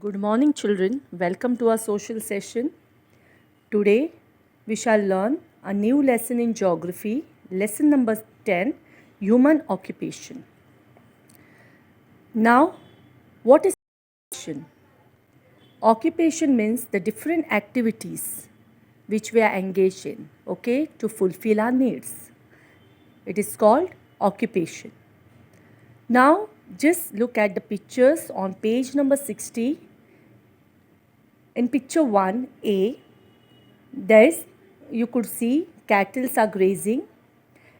Good morning, children. Welcome to our social session. Today, we shall learn a new lesson in geography, lesson number 10, human occupation. Now, what is occupation? Occupation means the different activities which we are engaged in, okay, to fulfill our needs. It is called occupation. Now, just look at the pictures on page number 60. In picture 1A, you could see cattle are grazing.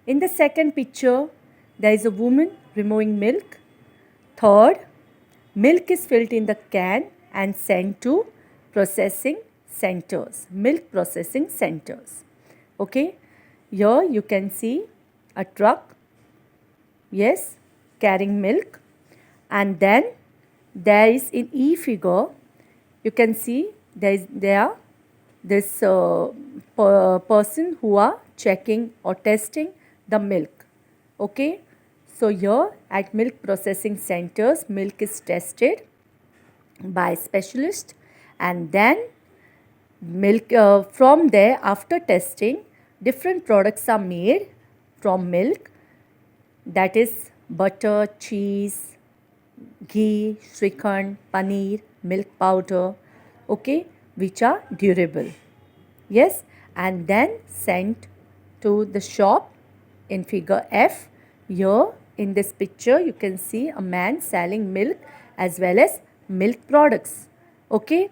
In the second picture, there is a woman removing milk. Third, milk is filled in the can and sent to processing centers, milk processing centers. Okay, here you can see a truck, yes, carrying milk, and then there is in E figure, you can see this person who are checking or testing the milk. Okay, so here at milk processing centers, milk is tested by specialist, and then milk from there, after testing, different products are made from milk, that is butter, cheese, ghee, shrikhand, paneer, milk powder, okay, which are durable. Yes, and then sent to the shop in figure F. Here in this picture, you can see a man selling milk as well as milk products. Okay,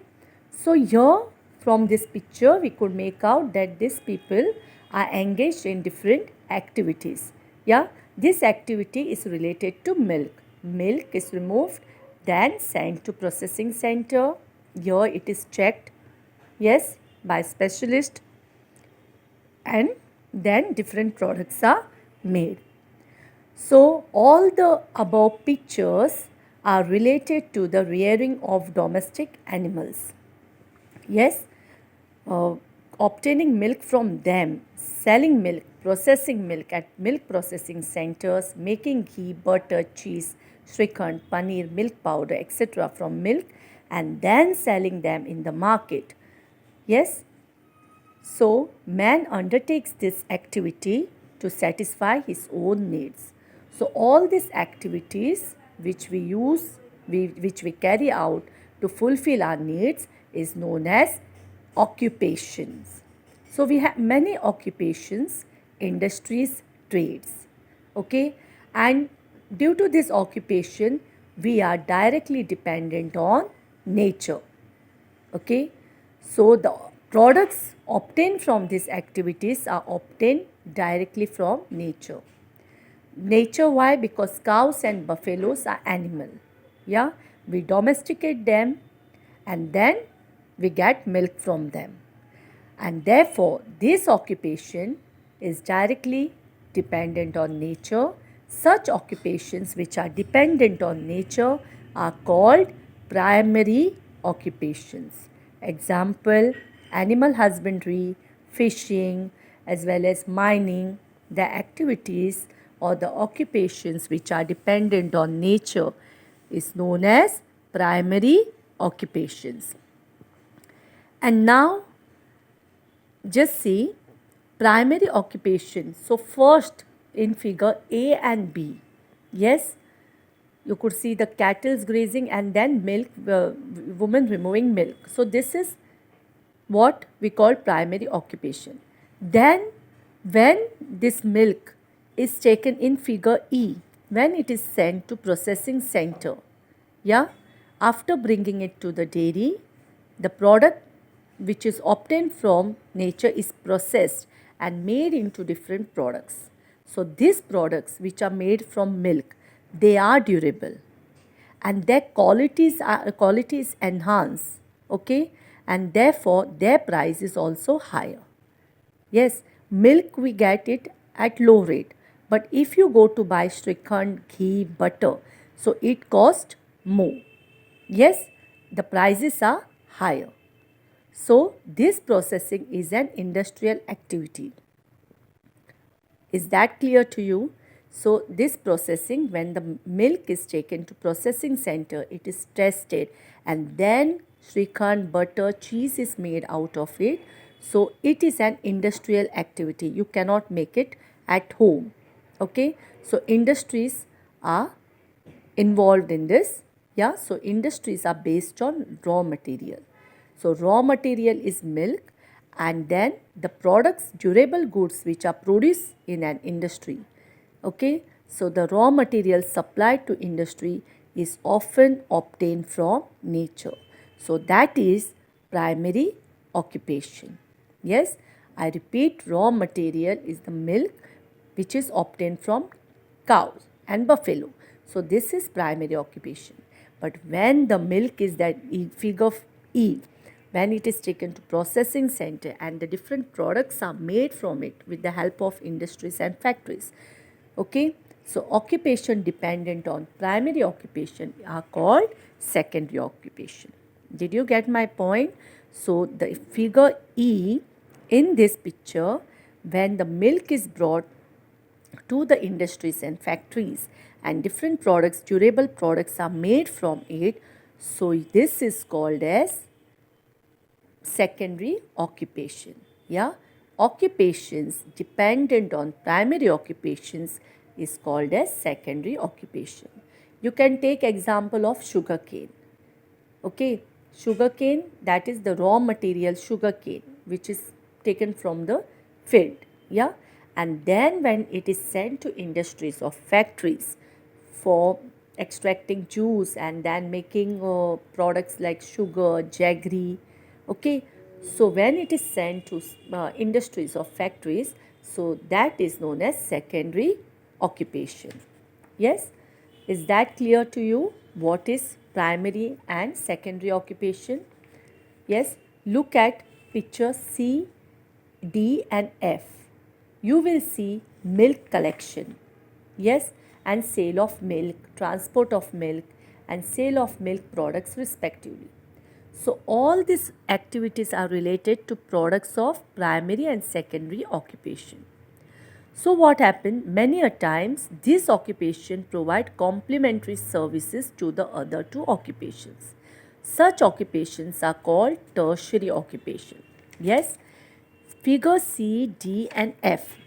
so here from this picture, we could make out that these people are engaged in different activities. Yeah, this activity is related to milk. Milk is removed, then sent to processing center. Here it is checked, yes, by specialist, and then different products are made. So all the above pictures are related to the rearing of domestic animals. Yes, obtaining milk from them, selling milk, processing milk at milk processing centers, making ghee, butter, cheese, shrikhand, paneer, milk powder, etc. from milk, and then selling them in the market. Yes, so man undertakes this activity to satisfy his own needs. So all these activities which we carry out to fulfill our needs is known as occupations. So we have many occupations, industries, trades. Okay, and due to this occupation, we are directly dependent on nature. Okay, so the products obtained from these activities are obtained directly from nature. Nature, why? Because cows and buffaloes are animal. Yeah, we domesticate them and then we get milk from them. And therefore, this occupation is directly dependent on nature. Such occupations which are dependent on nature are called primary occupations. Example, animal husbandry, fishing, as well as mining. The activities or the occupations which are dependent on nature is known as primary occupations. And now just see primary occupation. So first in figure A and B, yes, you could see the cattle's grazing and then milk, woman removing milk. So this is what we call primary occupation. Then when this milk is taken in figure E, when it is sent to processing center, yeah, after bringing it to the dairy, the product which is obtained from nature is processed and made into different products. So these products which are made from milk, they are durable and their qualities enhanced, okay, and therefore their price is also higher. Yes, milk we get it at low rate, but if you go to buy shrikhand, ghee, butter, so it costs more. Yes, the prices are higher. So this processing is an industrial activity. Is that clear to you? So this processing, when the milk is taken to processing center, it is tested and then Srikhand, butter, cheese is made out of it. So it is an industrial activity. You cannot make it at home. Okay, so industries are involved in this. Yeah, so industries are based on raw material. So raw material is milk, and then the products, durable goods which are produced in an industry. Okay, so the raw material supplied to industry is often obtained from nature. So that is primary occupation. Yes, I repeat, raw material is the milk which is obtained from cows and buffalo. So this is primary occupation. But when the milk is that figure E, when it is taken to processing center and the different products are made from it with the help of industries and factories. Okay, so occupation dependent on primary occupation are called secondary occupation. Did you get my point? So the figure E in this picture, when the milk is brought to the industries and factories and different products, durable products are made from it, so this is called as secondary occupation. Yeah, occupations dependent on primary occupations is called as secondary occupation. You can take example of sugarcane. Okay, sugarcane, that is the raw material sugarcane which is taken from the field. Yeah, and then when it is sent to industries or factories for extracting juice and then making products like sugar, jaggery. Okay, so when it is sent to industries or factories, so that is known as secondary occupation. Yes, is that clear to you? What is primary and secondary occupation? Yes, look at picture C, D and F. You will see milk collection. Yes, and sale of milk, transport of milk and sale of milk products respectively. So all these activities are related to products of primary and secondary occupation. So what happened? Many a times this occupation provide complementary services to the other two occupations. Such occupations are called tertiary occupation. Yes, figure C, D and F.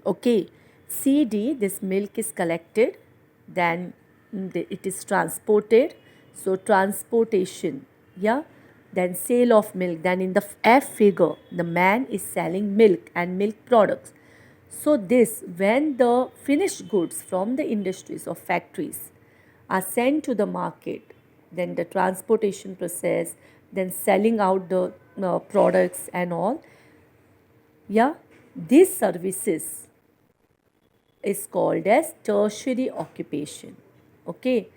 Okay, CD, this milk is collected, then it is transported. So transportation, yeah. Then sale of milk. Then in the F figure, the man is selling milk and milk products. So this, when the finished goods from the industries or factories are sent to the market, then the transportation process, then selling out the products and all, yeah, these services is called as tertiary occupation. Okay,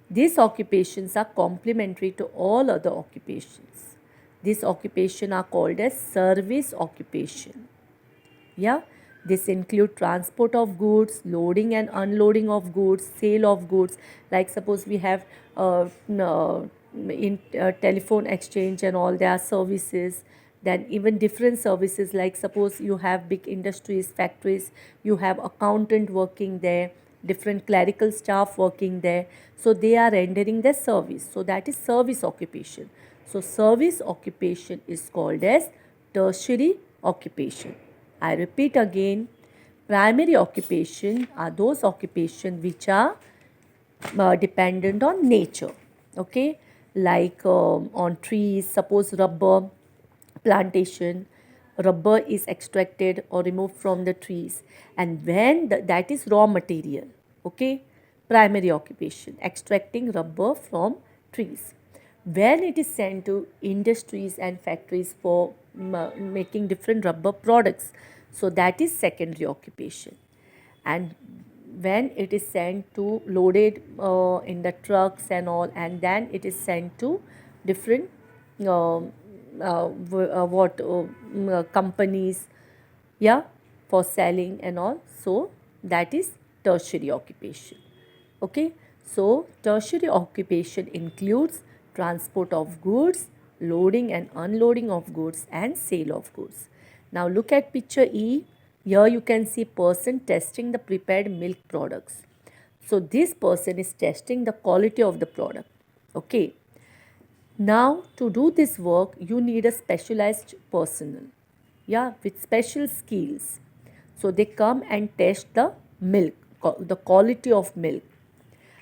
these occupations are complementary to all other occupations. These occupations are called as service occupation. Yeah, this include transport of goods, loading and unloading of goods, sale of goods. Like suppose we have in telephone exchange and all, there are services. Then even different services, like suppose you have big industries, factories, you have accountant working there, different clerical staff working there. So they are rendering their service. So that is service occupation. So service occupation is called as tertiary occupation. I repeat again, primary occupation are those occupations which are dependent on nature. Okay, like on trees, suppose rubber plantation, rubber is extracted or removed from the trees, and when that is raw material. Okay, primary occupation, extracting rubber from trees. When it is sent to industries and factories for making different rubber products, so that is secondary occupation. And when it is sent to loaded in the trucks and all, and then it is sent to different companies, yeah, for selling and all, so that is tertiary occupation. Okay, so tertiary occupation includes transport of goods, loading and unloading of goods and sale of goods. Now look at picture E. Here you can see person testing the prepared milk products. So this person is testing the quality of the product. Okay, Now, to do this work, you need a specialized personnel, yeah, with special skills. So they come and test the milk, the quality of milk,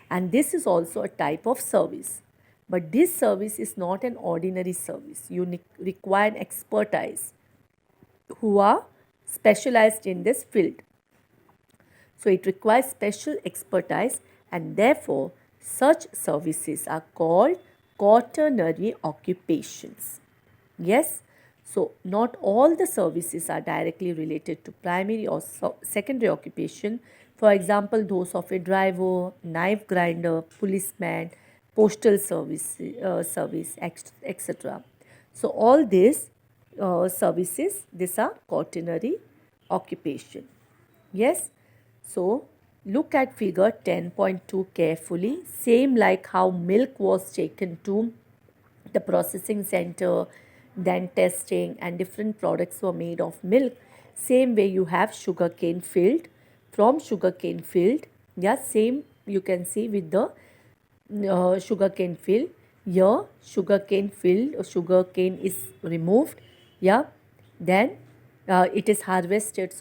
and this is also a type of service. But this service is not an ordinary service. You require an expertise who are specialized in this field. So it requires special expertise, and therefore such services are called quaternary occupations. Yes, so not all the services are directly related to primary or secondary occupation. For example, those of a driver, knife grinder, policeman, postal service, etc. So all these services, these are quaternary occupation. Yes, so look at figure 10.2 carefully. Same like how milk was taken to the processing center, then testing, and different products were made of milk. Same way you have sugarcane field. From sugarcane field, yeah, same you can see with the sugarcane field. Here sugarcane field, sugarcane is removed, yeah, then it is harvested,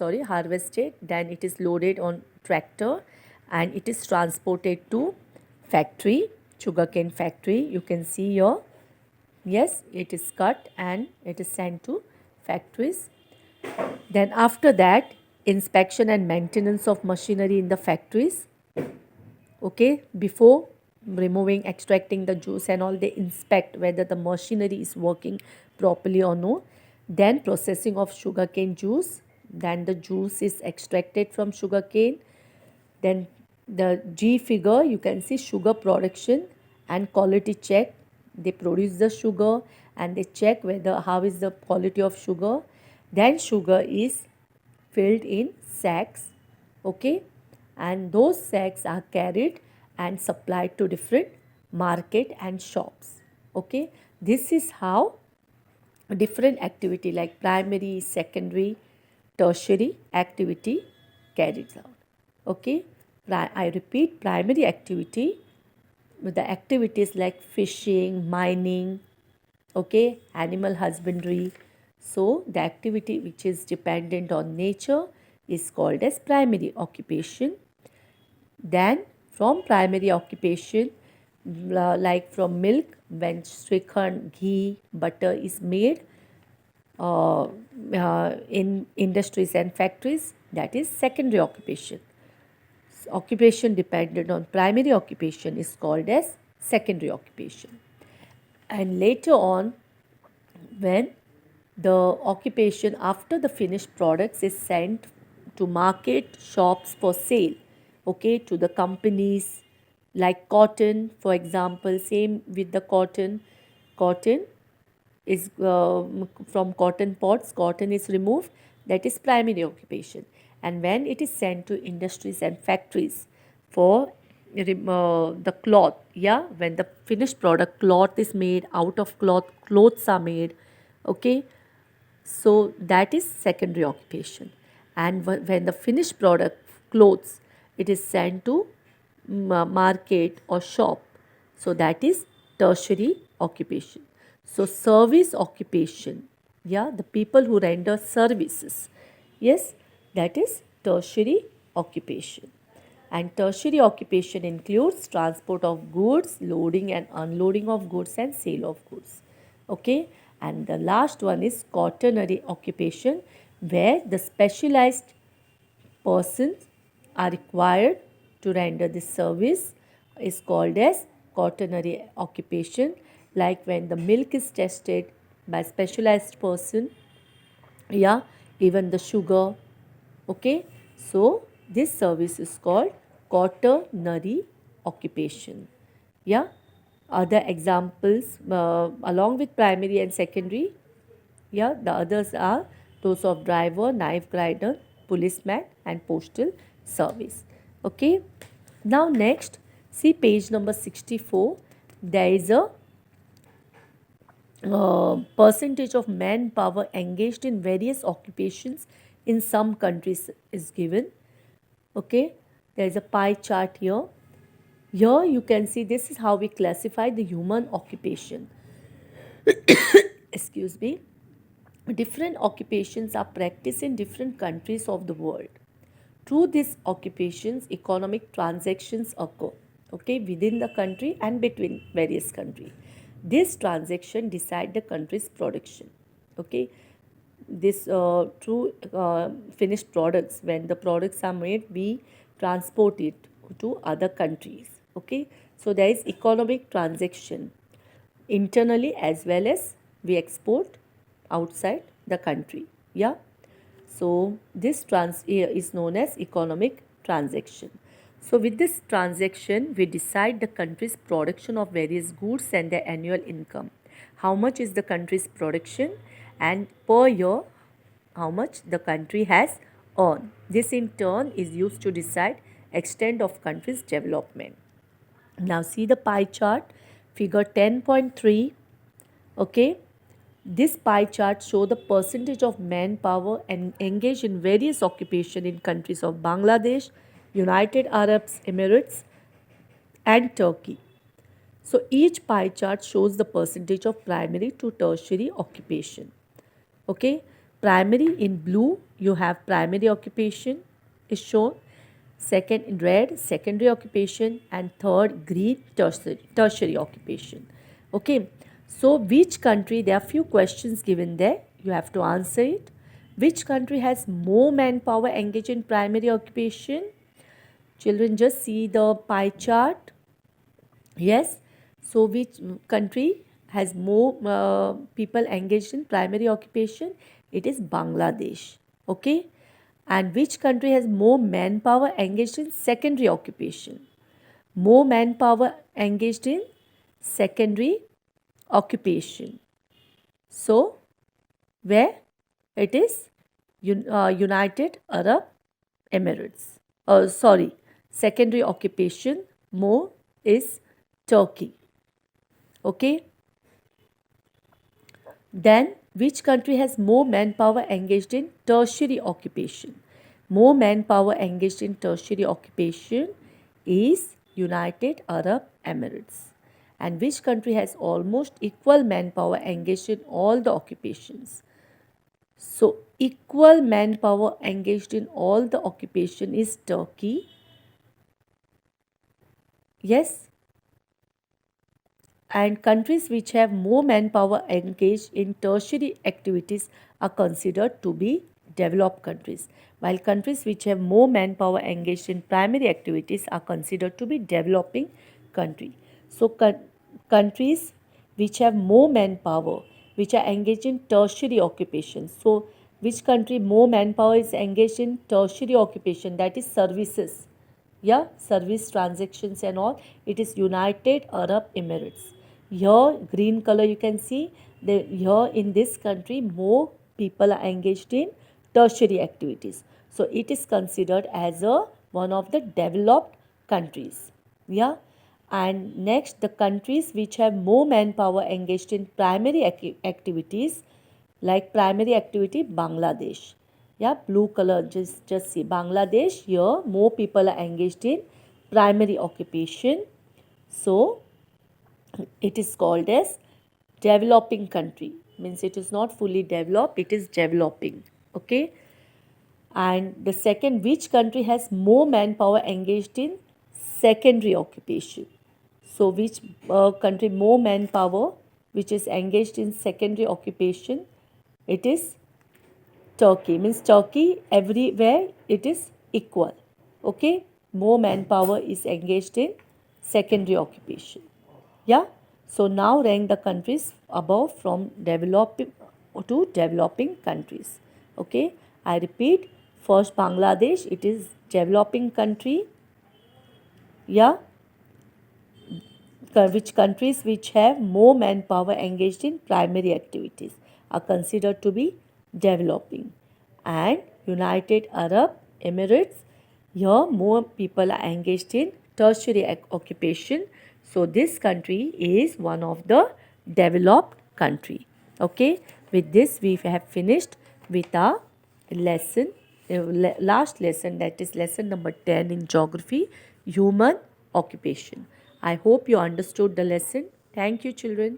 then it is loaded on tractor and it is transported to factory, sugarcane factory. You can see here, yes, it is cut and it is sent to factories. Then after that, inspection and maintenance of machinery in the factories. Okay, before removing, extracting the juice and all, they inspect whether the machinery is working properly or no. Then processing of sugarcane juice, then the juice is extracted from sugarcane. Then the G figure, you can see sugar production and quality check. They produce the sugar and they check whether how is the quality of sugar. Then sugar is filled in sacks, okay, and those sacks are carried and supplied to different market and shops. Okay, this is how different activity like primary, secondary, tertiary activity carries out. Okay, I repeat, primary activity with the activities like fishing, mining, okay, animal husbandry. So the activity which is dependent on nature is called as primary occupation. Then from primary occupation, like from milk, when Srikhand, ghee, butter is made in industries and factories, that is secondary occupation. Occupation dependent on primary occupation is called as secondary occupation. And later on, when the occupation after the finished products is sent to market shops for sale, okay, to the companies like cotton, for example, same with the cotton is from cotton pods, cotton is removed, that is primary occupation. And when it is sent to industries and factories for the cloth, yeah, when the finished product cloth is made, out of cloth clothes are made, okay, so that is secondary occupation. And when the finished product clothes, it is sent to market or shop, so that is tertiary occupation. So service occupation, yeah, the people who render services, yes, that is tertiary occupation. And tertiary occupation includes transport of goods, loading and unloading of goods, and sale of goods. Okay, and the last one is quaternary occupation, where the specialized persons are required to render this service is called as quaternary occupation. Like when the milk is tested by specialized person, yeah, even the sugar, okay, so this service is called quaternary occupation. Yeah, other examples along with primary and secondary, yeah, the others are those of driver, knife grinder, policeman, and postal service. Okay, now next, see page number 64. There is a percentage of manpower engaged in various occupations in some countries is given. Okay, there is a pie chart here. Here you can see this is how we classify the human occupation. excuse me, different occupations are practiced in different countries of the world. Through these occupations, economic transactions occur, okay, within the country and between various countries. This transaction decide the country's production, okay. This through finished products, when the products are made, we transport it to other countries, okay. So there is economic transaction internally as well as we export outside the country, yeah. So this is known as economic transaction. So with this transaction, we decide the country's production of various goods and their annual income. How much is the country's production, and per year how much the country has earned. This in turn is used to decide extent of country's development. Now see the pie chart, figure 10.3, okay. This pie chart show the percentage of manpower and engaged in various occupation in countries of Bangladesh, United Arab Emirates and Turkey. So each pie chart shows the percentage of primary to tertiary occupation. Okay, primary in blue you have primary occupation is shown, second in red secondary occupation, and third green tertiary occupation. Okay, so which country, there are few questions given there, you have to answer it. Which country has more manpower engaged in primary occupation? Children, just see the pie chart. Yes, so which country has more people engaged in primary occupation? It is Bangladesh, okay. And which country has more manpower engaged in secondary occupation? More manpower engaged in secondary occupation. So, where it is? United Arab Emirates. Sorry, secondary occupation more is Turkey. Okay. Then, which country has more manpower engaged in tertiary occupation? More manpower engaged in tertiary occupation is United Arab Emirates. And which country has almost equal manpower engaged in all the occupations? So, equal manpower engaged in all the occupation is Turkey. Yes. And countries which have more manpower engaged in tertiary activities are considered to be developed countries, while countries which have more manpower engaged in primary activities are considered to be developing country. So countries which have more manpower which are engaged in tertiary occupations. So which country more manpower is engaged in tertiary occupation, that is services, yeah, service transactions and all, it is United Arab Emirates. Here green color you can see, here in this country more people are engaged in tertiary activities, so it is considered as a one of the developed countries, yeah. And next, the countries which have more manpower engaged in primary activities, like primary activity, Bangladesh, yeah, blue color, just see Bangladesh, here more people are engaged in primary occupation, so it is called as developing country, means it is not fully developed, it is developing, okay. And the second, which country has more manpower engaged in secondary occupation? So which country more manpower which is engaged in secondary occupation? It is Turkey, means Turkey everywhere it is equal, okay. More manpower is engaged in secondary occupation, yeah. So now rank the countries above from developing to developing countries, okay. I repeat, first Bangladesh, it is developing country, yeah. Which countries which have more manpower engaged in primary activities are considered to be developing. And United Arab Emirates, here more people are engaged in tertiary occupation, so this country is one of the developed country, okay. With this we have finished with our lesson, last lesson, that is lesson number 10 in geography, human occupation. I hope you understood the lesson. Thank you, children.